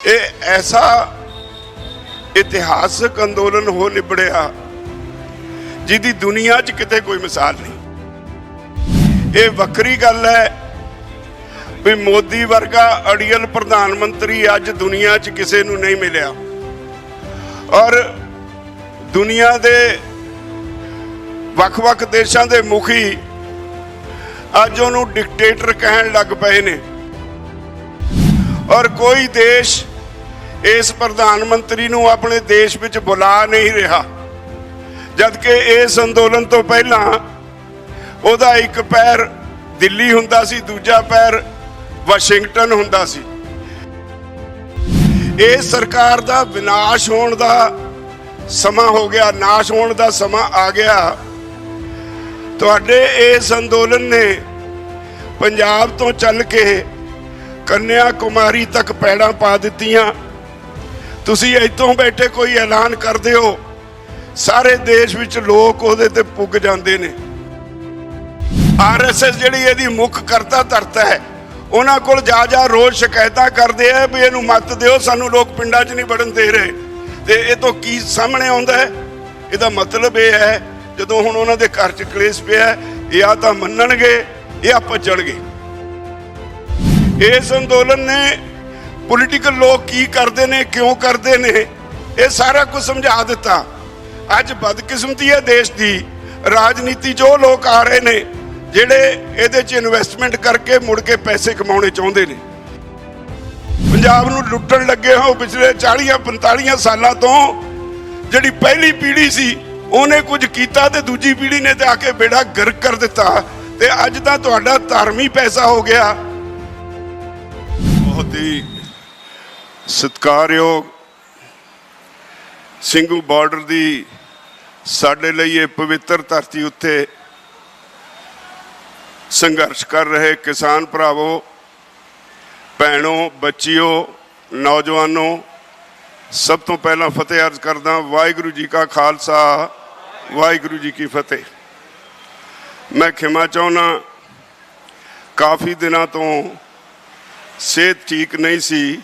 ये ऐसा इतिहासक अंदोलन हो निबड़िया जिहदी दुनिया च किते कोई मिसाल नहीं। ये वक्री गल है भी मोदी वर्गा अड़ियल प्रधानमंत्री अज दुनिया च किसी नूं नहीं मिलिया और दुनिया दे वख-वख देशां दे मुखी अज उहनूं डिकटेटर कहण लग पए ने और कोई देश इस प्रधानमंत्री नूं अपने देश विच बुला नहीं रहा, जबकि इस अंदोलन तो पहला उहदा एक पैर दिल्ली हुंदा सी, दूजा पैर वाशिंगटन हुंदा सी। इस सरकार दा विनाश होण दा समा हो गया, नाश होण दा समा आ गया। तुहाडे इस अंदोलन ने पंजाब तो चल के कन्या कुमारी तक पैड़ा पा दित्तियां। तुसी इत्थों बैठे कोई ऐलान कर दिओ, सारे देश विच लोग उहदे ते पुग जांदे ने। RSS जिहड़ी इहदी मुख करता धरता है, उन्हां कोल जा रोज शिकायतां करदे आ भी इहनूं मत दिओ, सानूं लोग पिंडां 'च नहीं वड़न दे रहे। ते इह तों की सामने आउंदा है? इहदा मतलब यह है जदों हुण उन्हां दे घर 'च कलेश पिया, या तां मन्नणगे या भज्जणगे। इस अंदोलन ने पोलिटिकल लोग की करते ने, क्यों करते ने, ये सारा कुछ समझा दिता। अज बदकिस्मती है देश की, राजनीति जो लोग आ रहे ने जिहड़े इहदे च इन्वेस्टमेंट करके मुड़ के पैसे कमाने चाहुंदे ने, पंजाब नूं लुट्टण लगे हो। पिछले 40-45 सालों तो जिहड़ी पहली पीढ़ी सी उन्हें कुछ कीता ते दूजी पीढ़ी ने ते आके बेड़ा गर्क कर दिता। ते अज तां तुहाडा धर्मी पैसा हो गया। बहुत ही सत्कारयोग ਸਿੰਘੂ ਬਾਰਡਰ ਦੀ ਸਾਡੇ ਲਈ ਇਹ ਪਵਿੱਤਰ ਧਰਤੀ ਉੱਤੇ ਸੰਘਰਸ਼ ਕਰ ਰਹੇ ਕਿਸਾਨ ਭਰਾਵੋ, ਭੈਣੋ, ਬੱਚਿਓ, ਨੌਜਵਾਨੋ, ਸਭ ਤੋਂ ਪਹਿਲਾਂ ਫਤਿਹ ਅਰਜ਼ ਕਰਦਾ। ਵਾਹਿਗੁਰੂ ਜੀ ਕਾ ਖਾਲਸਾ, ਵਾਹਿਗੁਰੂ ਜੀ ਕੀ ਫਤਿਹ। ਮੈਂ ਖਿਮਾ ਚਾਹੁੰਦਾ, ਕਾਫੀ ਦਿਨਾਂ ਤੋਂ ਸਿਹਤ ਠੀਕ नहीं सी,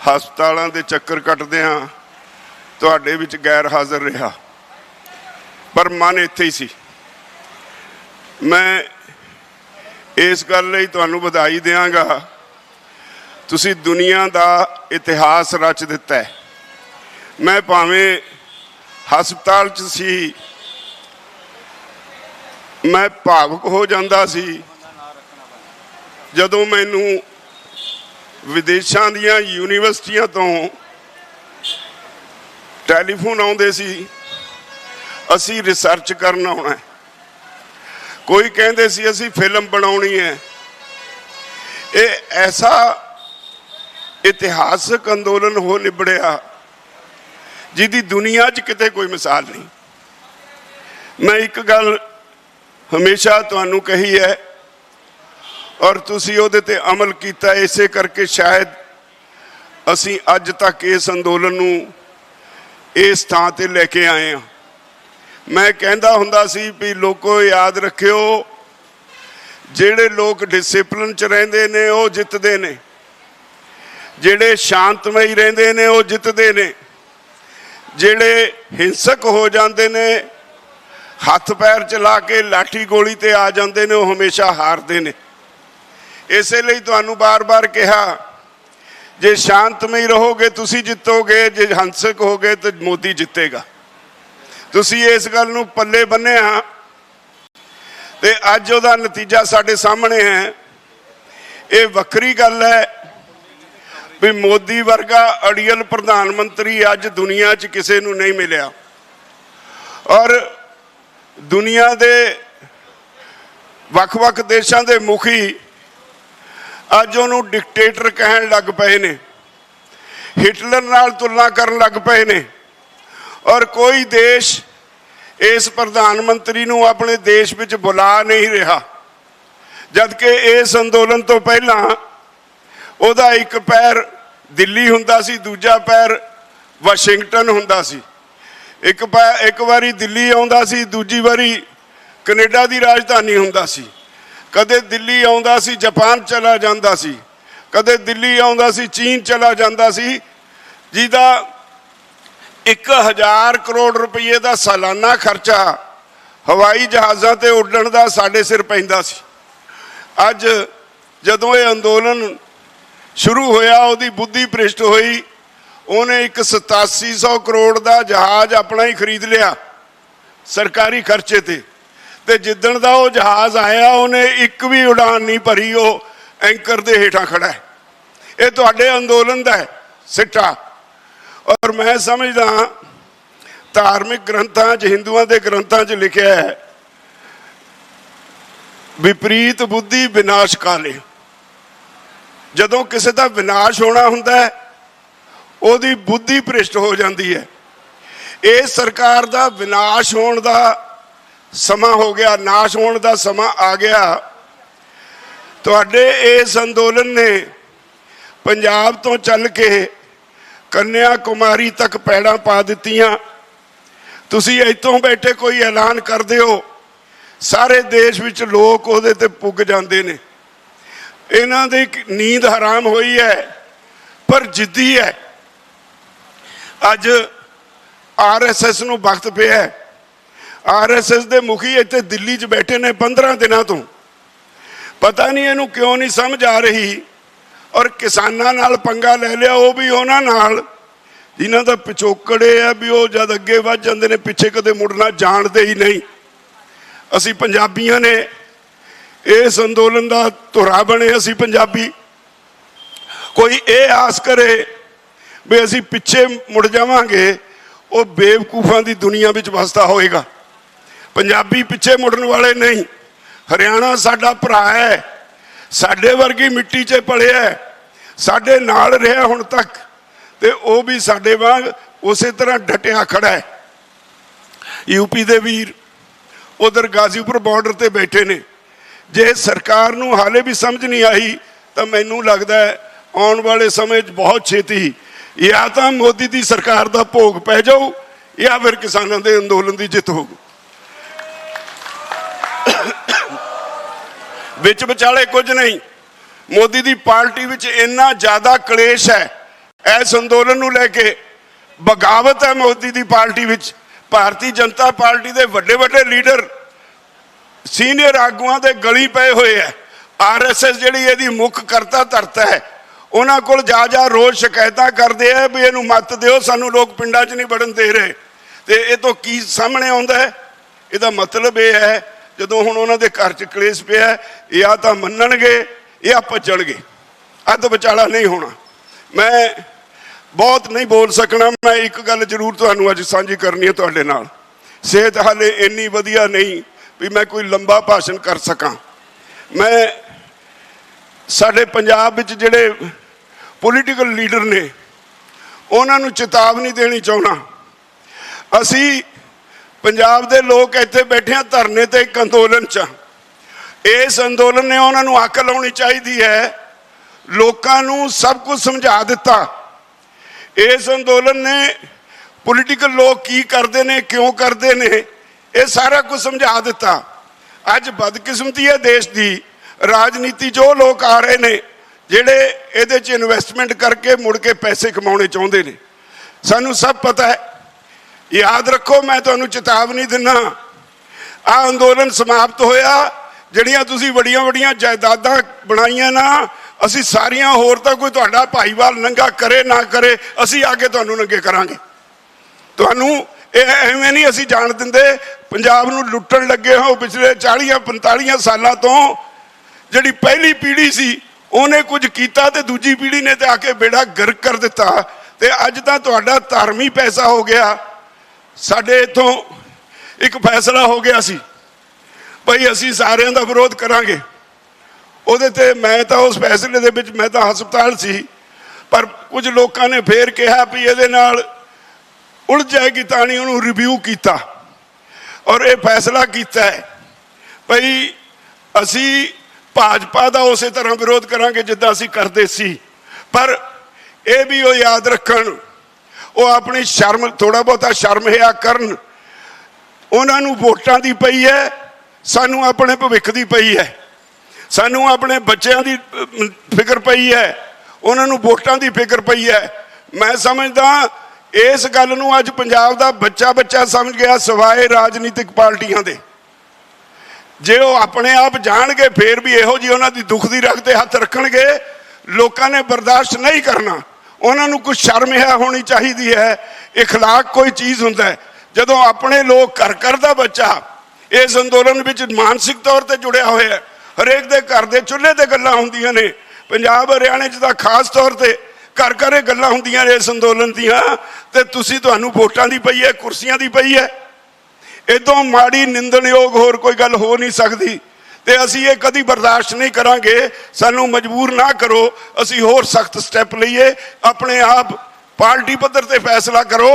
ਹਸਪਤਾਲਾਂ ਦੇ ਚੱਕਰ ਕੱਟਦੇ ਹਾਂ, ਤੁਹਾਡੇ ਵਿੱਚ ਗੈਰ ਹਾਜ਼ਰ ਰਿਹਾ, ਪਰ ਮਨ ਇੱਥੇ ਹੀ ਸੀ। ਮੈਂ ਇਸ ਗੱਲ ਲਈ ਤੁਹਾਨੂੰ ਵਧਾਈ ਦਿਆਂਗਾ, ਤੁਸੀਂ ਦੁਨੀਆ ਦਾ ਇਤਿਹਾਸ ਰਚ ਦਿੱਤਾ ਹੈ। ਮੈਂ ਭਾਵੇਂ ਹਸਪਤਾਲ 'ਚ ਸੀ, ਮੈਂ ਭਾਵੁਕ ਹੋ ਜਾਂਦਾ ਸੀ ਜਦੋਂ ਮੈਨੂੰ विदेशों दियां यूनिवर्सिटियां तो टैलीफोन आउंदे सी, असी रिसर्च करना आउणा है, कोई कहंदे सी असी फिल्म बनाउणी है। ये ऐसा इतिहासक अंदोलन हो निबड़िया जिहदी दुनिया च किते कोई मिसाल नहीं। मैं एक गल हमेशा तुहानूं कही है और तुसी उहदे ते अमल कीता, इसे करके शायद असी अज तक इस अंदोलन नूं इस थां ते लेके आए हैं। मैं कहंदा हुंदा सी भी लोगों याद रखियो, जिहड़े लोग डिसिपलिन च रहिंदे ने वो जितदे ने, जिहड़े शांतमई रहिंदे ने वो जितदे ने, जिहड़े हिंसक हो जांदे ने, हथ पैर चला के लाठी गोली ते आ जांदे ने, वो हमेशा हारदे ने। इसलिए तुहानूं बार बार कहा, जे शांतमई रहोगे तुसी जितोगे, जे हिंसक हो गए तो मोदी जितेगा। तुसी इस गल नूं पल्ले बन्निया ते अज उहदा नतीजा साडे सामने है। ये वक्री गल है भी मोदी वर्गा अड़ियल प्रधानमंत्री अज दुनिया च किसी नूं नहीं मिलिया और दुनिया दे वख-वख देशां दे मुखी अज उहनूं डिकटेटर कहण लग पए ने, हिटलर नाल तुलना करन लग पए ने और कोई देश इस प्रधानमंत्री नूं अपने देश विच बुला नहीं रहा, जबकि इस अंदोलन तो पहला उहदा एक पैर दिल्ली हुंदा सी, दूजा पैर वाशिंगटन हुंदा सी। एक वारी दिल्ली आउंदा सी, दूजी वारी कनेडा दी राजधानी हुंदा सी। कदे दिल्ली आउंदा सी, जापान चला जांदा सी, कदे दिल्ली आउंदा सी, चीन चला जाता सी, जिहदा 1000 करोड़ रुपये का सालाना खर्चा हवाई जहाज़ों ते उड्डण का साडे सिर पैंदा सी। अज जदों ये अंदोलन शुरू होया, उहदी बुद्धि भ्रिष्ट होई, उन्हें एक 8700 करोड़ का जहाज़ अपना ही खरीद लिया सरकारी खर्चे ते जिदण का वो जहाज़ आया उन्हें एक भी उड़ान नहीं भरी, वो एंकर दे हेठां खड़ा है। ये तुहाडे अंदोलन का है सिट्टा। और मैं समझदा धार्मिक ग्रंथां च, हिंदुआं दे ग्रंथां च लिखिया है, विपरीत बुद्धि विनाश काले। जदों किसी का विनाश होना हुंदा है, उहदी बुद्धि भ्रिष्ट हो जाती है। इस सरकार का विनाश होने का समा हो गया, नाश होने का समा आ गया। तुहाडे इस अंदोलन ने पंजाब तो चल के कन्या कुमारी तक पैड़ा पा दित्तियां। तुसी इत्थों बैठे कोई ऐलान कर दिओ, सारे देश विच लोग उहदे ते पुग जांदे ने। इन्हां दी नींद हराम हुई है, पर जिद्दी है। अज RSS नूं वक्त पिया है। RSS दे मुखी इत्थे दिल्ली च बैठे ने 15 दिनों तो, पता नहीं इहनूं क्यों नहीं समझ आ रही। और किसानां नाल पंगा ले लिया, वो भी उन्हां नाल जिन्हां दा पिछोकड़े है भी वो जद अगे वध जांदे ने, पिछे कदे मुड़ना जानते ही नहीं। असी पंजाबियां ने इस अंदोलन का धुरा बने। असी पंजाबी कोई ये आस करे भी असी पिछे मुड़ जावांगे, वो बेवकूफां दी दुनिया विच वसदा होएगा। पंजाबी पिछे मुड़न वाले नहीं। हरियाणा साडा भरा है, साडे वर्गी मिट्टी च पलिया है, साडे नाल रहा हुण तक, ते वो भी साडे वांग उसे तरह डटिया खड़ा है। यूपी दे वीर उधर गाजीपुर बॉर्डर ते बैठे ने। जे सरकार नूं हाले भी समझ नहीं आई तो मैनू लगता है आने वाले समय बहुत छेती या तो मोदी की सरकार का भोग पै जाऊ या फिर किसानों के अंदोलन की जित होगी। विच विचाले कुछ नहीं। मोदी की पार्टी विच इन्ना ज्यादा कलेश है इस अंदोलन नूं लैके, बगावत है मोदी की party which. Bharatiya Janata party के वड्डे वड्डे लीडर सीनियर आगुआं दे गली पे हुए है। RSS जिहड़ी इहदी मुख करता धरता है, उन्हां कोल जा रोज शिकायतां करदे है भी इहनूं मत दिओ, सानूं लोग पिंडां च नहीं वड़न दे रहे। ते इह तों की सामने आउंदा है? इहदा मतलब यह है जदों हुण उन्हां दे घर च कलेश पिया, या तां मन्नणगे या भज्जणगे, अध विचाला नहीं होना। मैं बहुत नहीं बोल सकना। मैं एक गल जरूर तुहानूं अज साझी करनी है तुहाडे नाल। सेहत हाले इन्नी वधिया नहीं भी मैं कोई लंबा भाषण कर सकां। मैं साडे पंजाब विच जिहड़े पोलीटिकल लीडर ने उन्हां नूं चेतावनी देनी चाहुंदा। असी पंजाब दे लोग इत्थे बैठे हैं धरने ते एक अंदोलन च। इस अंदोलन ने उन्हां नूं अकल आउणी चाहीदी है। लोकां नूं सब कुछ समझा दिता। इस अंदोलन ने पोलीटिकल लोग की करते ने, क्यों करते ने, ये सारा कुछ समझा दिता। अज बदकिस्मती है देश की राजनीति, जो लोग आ रहे ने जिहड़े इहदे च इन्वेस्टमेंट करके मुड़ के पैसे कमाने चाहुंदे ने। सानू सब पता है। याद रखो, मैं तुहानू चेतावनी दिना, आ अंदोलन समाप्त होया, जिहड़ियां तुसीं वड्डियां वड्डियां जायदादां बनाईयां ना, असी सारियां होर तां कोई तुहाडा भाईवाल नंगा करे ना करे, असी आके तुहानू नंगे करांगे। तुहानू एवें नहीं असी जान दिंदे। पंजाब नूं लुट्टण लगे हो पिछले 40-45 सालों तो। जिहड़ी पहली पीढ़ी सी उन्हें कुछ किया तो दूजी पीढ़ी ने तो आके बेड़ा गर्क कर दिता। ते अज तां तुहाडा धर्मी पैसा हो गया। साडे इत्थों एक फैसला हो गया सी भाई असी सारिਆਂ ਦਾ विरोध करांगे। ਉਹਦੇ ਤੇ मैं तो उस फैसले ਦੇ ਵਿੱਚ मैं तो हस्पताल सी, पर कुछ लोगों ने फिर कहा भी ਇਹਦੇ ਨਾਲ उलझ जाएगी, तानी उन्होंने रिव्यू किया और ये फैसला किया है भाई असी भाजपा का उस तरह विरोध करांगे जिदा असी करते सी। पर यह भी वो याद रखन, वो अपनी शर्म, थोड़ा बहुता शर्म हिया करन। उन्होंने वोटां दी पई है, सानू अपने भविख दी पई है। ਸਾਨੂੰ ਆਪਣੇ ਬੱਚਿਆਂ ਦੀ ਫਿਕਰ ਪਈ ਹੈ, ਉਹਨਾਂ ਨੂੰ ਵੋਟਾਂ ਦੀ ਫਿਕਰ ਪਈ ਹੈ। ਮੈਂ ਸਮਝਦਾ ਇਸ ਗੱਲ ਨੂੰ ਅੱਜ ਪੰਜਾਬ ਦਾ ਬੱਚਾ ਸਮਝ ਗਿਆ, ਸਿਵਾਏ ਰਾਜਨੀਤਿਕ ਪਾਰਟੀਆਂ ਦੇ। ਜੇ ਉਹ ਆਪਣੇ ਆਪ ਜਾਣਗੇ ਫੇਰ ਵੀ ਇਹੋ ਜਿਹੀ ਉਹਨਾਂ ਦੀ ਦੁੱਖ ਦੀ ਰਗ ਤੇ ਹੱਥ ਰੱਖਣਗੇ, ਲੋਕਾਂ ਨੇ ਬਰਦਾਸ਼ਤ ਨਹੀਂ ਕਰਨਾ। ਉਹਨਾਂ ਨੂੰ ਕੁਝ ਸ਼ਰਮ ਹੈ ਹੋਣੀ ਚਾਹੀਦੀ ਹੈ। ਇਖਲਾਕ ਕੋਈ ਚੀਜ਼ ਹੁੰਦਾ ਹੈ। ਜਦੋਂ ਆਪਣੇ ਲੋਕ ਘਰ ਦਾ ਬੱਚਾ ਇਸ ਅੰਦੋਲਨ ਵਿੱਚ ਮਾਨਸਿਕ ਤੌਰ ਤੇ ਜੁੜਿਆ ਹੋਇਆ ਹੈ, ਹਰੇਕ ਦੇ ਘਰ ਦੇ ਚੁੱਲ੍ਹੇ ਤੇ ਗੱਲਾਂ ਹੁੰਦੀਆਂ ਨੇ। ਪੰਜਾਬ ਹਰਿਆਣੇ 'ਚ ਤਾਂ ਖਾਸ ਤੌਰ ਤੇ ਘਰ ਇਹ ਗੱਲਾਂ ਹੁੰਦੀਆਂ ਨੇ ਇਸ ਅੰਦੋਲਨ ਦੀਆਂ, ਤੇ ਤੁਹਾਨੂੰ ਵੋਟਾਂ ਦੀ ਪਈ ਹੈ, ਕੁਰਸੀਆਂ ਦੀ ਪਈ ਹੈ। ਇਦੋਂ ਮਾੜੀ ਨਿੰਦਣਯੋਗ ਹੋਰ ਕੋਈ ਗੱਲ ਹੋ ਨਹੀਂ ਸਕਦੀ, ਤੇ ਅਸੀਂ ਇਹ ਕਦੀ ਬਰਦਾਸ਼ਤ ਨਹੀਂ ਕਰਾਂਗੇ। ਸਾਨੂੰ ਮਜਬੂਰ ਨਾ ਕਰੋ, ਅਸੀਂ ਹੋਰ ਸਖਤ ਸਟੈਪ ਲਈਏ। ਆਪਣੇ ਆਪ ਪਾਰਟੀ ਪੱਧਰ ਤੇ ਫੈਸਲਾ ਕਰੋ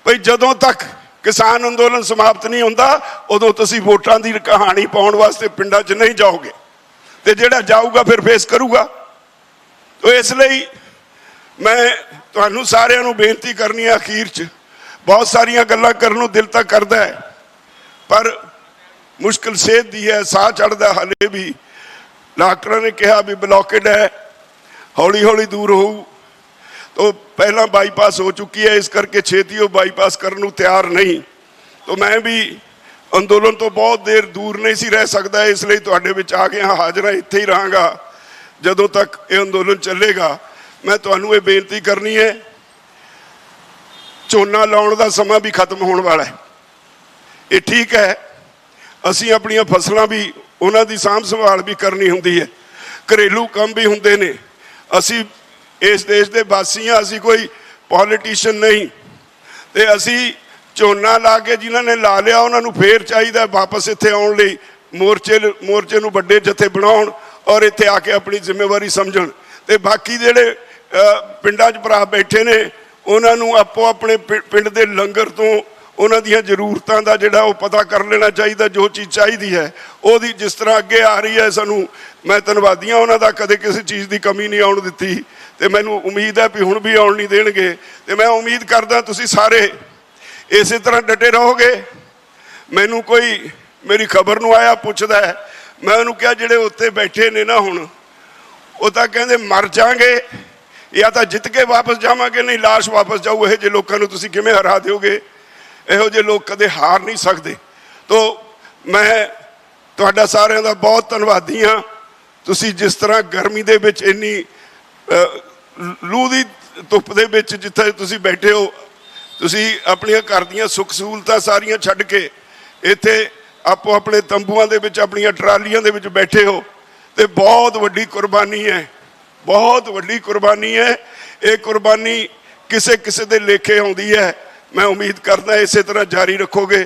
ਭਈ ਜਦੋਂ ਤੱਕ ਕਿਸਾਨ ਅੰਦੋਲਨ ਸਮਾਪਤ ਨਹੀਂ ਹੁੰਦਾ ਉਦੋਂ ਤੁਸੀਂ ਵੋਟਾਂ ਦੀ ਕਹਾਣੀ ਪਾਉਣ ਵਾਸਤੇ ਪਿੰਡਾਂ 'ਚ ਨਹੀਂ ਜਾਓਗੇ, ਤੇ ਜਿਹੜਾ ਜਾਊਗਾ ਫਿਰ ਫੇਸ ਕਰੂਗਾ। ਤੋ ਇਸ ਲਈ ਮੈਂ ਤੁਹਾਨੂੰ ਸਾਰਿਆਂ ਨੂੰ ਬੇਨਤੀ ਕਰਨੀ ਹੈ, ਅਖੀਰ 'ਚ ਬਹੁਤ ਸਾਰੀਆਂ ਗੱਲਾਂ ਕਰਨ ਨੂੰ ਦਿਲ ਤਾਂ ਕਰਦਾ ਹੈ, ਪਰ ਮੁਸ਼ਕਿਲ ਸਿਹਤ ਦੀ ਹੈ, ਸਾਹ ਚੜ੍ਹਦਾ। ਹਾਲੇ ਵੀ ਡਾਕਟਰਾਂ ਨੇ ਕਿਹਾ ਵੀ ਬਲੌਕੇਡ ਹੈ, ਹੌਲੀ ਹੌਲੀ ਦੂਰ ਹੋਊ। तो पहला बाईपास हो चुकी है, इस करके छेती वो बाईपास करने को तैयार नहीं। तो मैं भी अंदोलन तो बहुत देर दूर नहीं सी रह सकता, इसलिए तुहाडे विच आ गया, हाजिर इत्थे ही रहांगा जदों तक ये अंदोलन चलेगा। मैं तुहानूं ये बेनती करनी है, झोना लाउण दा समा भी खत्म होने वाला है। ये ठीक है, असीं अपनियां फसलां भी उन्हां दी सांभ संभाल भी करनी हुंदी है, घरेलू काम भी हुंदे ने। असीं इस देश के वासी हाँ, असी कोई पॉलिटिशियन नहीं। तो असी झोना ला के जिन्हों ने ला लिया उन्होंने फिर चाहिए वापस इत्थे आउण लई मोर्चे नूं वड्डे जथे बनाउण और इत्थे आके अपनी जिम्मेवारी समझण। ते बाकी जिहड़े पिंडां 'च भरा बैठे ने उन्होंने आपो अपने पिंड दे लंगर तो उन्हां दीयां जरूरतां दा जिहड़ा वो पता कर लेना चाहिए। जो चीज़ चाहिए है वो जिस तरह अगे आ रही है, सानूं मैं धन्नवादी हाँ उन्हां दा, कदे किसी चीज़ की कमी नहीं आउण दित्ती। तो मैनूं उम्मीद है भी हुण भी आउण नहीं देणगे। तो मैं उम्मीद करदा तुसीं सारे इस तरह डटे रहोगे। मैनूं कोई मेरी खबर नूं आया पुछदा है, मैं उन्होंने कहा जिहड़े उत्ते बैठे ने ना हुण वो तां कहंदे मर जाएंगे या तो जित के वापस जावांगे, नहीं लाश वापस जाऊ। इहो जिहे लोकां नूं तुसीं किवें हरा दिओगे? इहो जिहे लोग कदे हार नहीं सकते। तो मैं तुहाडा सारिਆਂ ਦਾ बहुत धन्नवादी हाँ। तुसीं जिस तरह गर्मी दे विच इन्नी लू की धुप दे विच जिथे तुसीं बैठे हो, तुसीं अपनियां घर दीयां सुख सहूलतां सारियां छड्ड के इत्थे आपो अपने तंबूआं दे विच अपनियां ट्रालियां दे विच बैठे हो। तो बहुत वड्डी कुर्बानी है, बहुत वड्डी कुर्बानी है। ये कुर्बानी किसे किसे दे लेखे आउंदी है। मैं उम्मीद करदा इसे तरह जारी रखोगे।